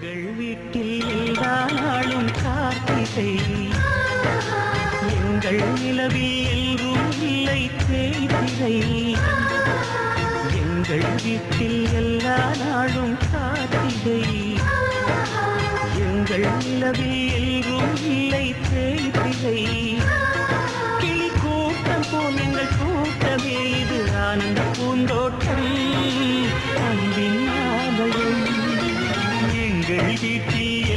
எங்கள் வீட்டில் எல்லா நாளும் கார்த்திகை, எங்கள் நிலவில் எல்லோரும் இல்லை தேய்திரை. எங்கள் வீட்டில் எல்லா நாளும் கார்த்திகை, எங்கள் நிலவில் எல்லோரும் இல்லை தேய்திரை. கிளி கூட்டம் போல் எங்கள் கூட்டமே இது ஆனந்த பூந்தோட்டம், அன்பின் ஆலயம். எங்கள் வீட்டில்